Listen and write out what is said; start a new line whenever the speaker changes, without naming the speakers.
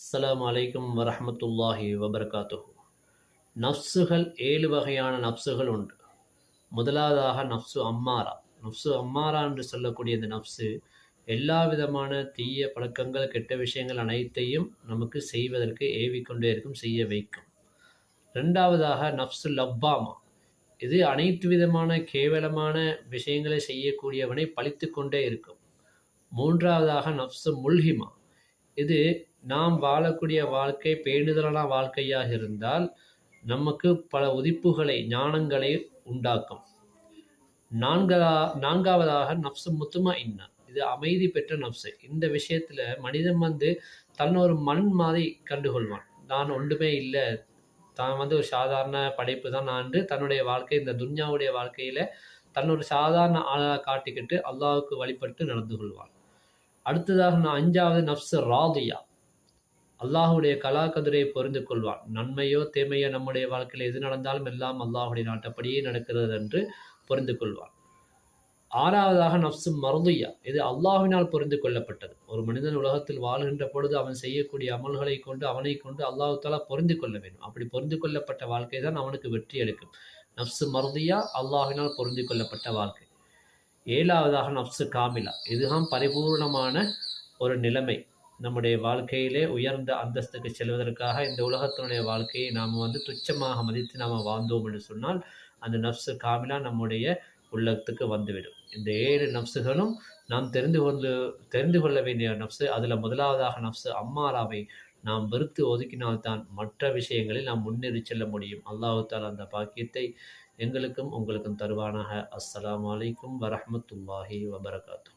அஸ்ஸலாமு அலைக்கும் வரஹ்மத்துல்லாஹி வபரகாத்துஹு. நஃப்ஸுகள் 7 வகையான நஃப்ஸுகள் உண்டு. முதலாவதாக நஃப்ஸு அம்மாரா. நஃப்ஸு அம்மாரா என்று சொல்லக்கூடிய இந்த நஃப்ஸு எல்லா விதமான தீய பழக்கங்கள், கெட்ட விஷயங்கள் அனைத்தையும் நமக்கு செய்வதற்கு ஏவிக்கொண்டே இருக்கும், செய்ய வைக்கும். 2வதாக நஃப்ஸு லவ்வாமா. இது அனைத்து விதமான கேவலமான விஷயங்களை செய்யக்கூடியவனை பழித்துக் கொண்டே இருக்கும். 3வதாக நஃப்ஸு முல்ஹிமா. இது நாம் வாழக்கூடிய வாழ்க்கை பேணுதலான வாழ்க்கையாக இருந்தால் நமக்கு பல உதிப்புகளை, ஞானங்களை உண்டாக்கும். 4வதாக நஃப்ஸு முத்மஇன்னா. இது அமைதி பெற்ற நஃப்ஸு. இந்த விஷயத்தில் மனிதன் தன்னை ஒரு மண் மாதிரி கண்டுகொள்வான். நான் ஒன்றுமே இல்லை, தான் ஒரு சாதாரண படைப்பு தான் நான் தன்னுடைய வாழ்க்கை, இந்த துன்யாவுடைய வாழ்க்கையில் தன்னொரு சாதாரண ஆளாக காட்டிக்கிட்டு அல்லாஹ்வுக்கு வழிபட்டு நடந்து கொள்வான். அடுத்ததாக 5வது நஃப்ஸு ராதியா. அல்லாஹுடைய கலாக்கதிரை பொருந்து கொள்வான். நன்மையோ தீமையோ நம்முடைய வாழ்க்கையில் எது நடந்தாலும் எல்லாம் அல்லாஹுடைய நாட்டப்படியே நடக்கிறது என்று பொருந்து கொள்வான். 6வதாக நஃப்ஸு மர்தியா. இது அல்லாஹ்வினால் பொருந்து கொள்ளப்பட்டது. ஒரு மனிதன் உலகத்தில் வாழ்கின்ற பொழுது அவன் செய்யக்கூடிய அமல்களை கொண்டு அவனை கொண்டு அல்லாஹ் தஆலா பொருந்து கொள்ள வேண்டும். அப்படி பொருந்து கொள்ளப்பட்ட வாழ்க்கை தான் அவனுக்கு வெற்றி அளிக்கும். நஃப்ஸு மர்தியா, அல்லாஹ்வினால் பொருந்து கொள்ளப்பட்ட வாழ்க்கை. 7வதாக நஃப்ஸு காமிலா. இதுதான் பரிபூர்ணமான ஒரு நிலைமை. நம்முடைய வாழ்க்கையிலே உயர்ந்த அந்தஸ்துக்கு செல்வதற்காக இந்த உலகத்தினுடைய வாழ்க்கையை நாம் துச்சமாக மதித்து நாம் வாழ்ந்தோம் என்று சொன்னால் அந்த நஃப்ஸு காமிலா நம்முடைய உள்ளத்துக்கு வந்துவிடும். இந்த 7 நஃப்ஸுகளும் நாம் தெரிந்து கொள்ள வேண்டிய நஃப்ஸு. அதில் முதலாவதாக நஃப்ஸு அம்மாராவை நாம் வெறுத்து ஒதுக்கினால்தான் மற்ற விஷயங்களில் நாம் முன்னேறி செல்ல முடியும். அல்லாஹ் தஆலா அந்த பாக்கியத்தை எங்களுக்கும் உங்களுக்கும் தருவானாக. அஸ்ஸலாமு அலைக்கும் வரஹ்மத்துல்லாஹி வபரகாத்துஹு.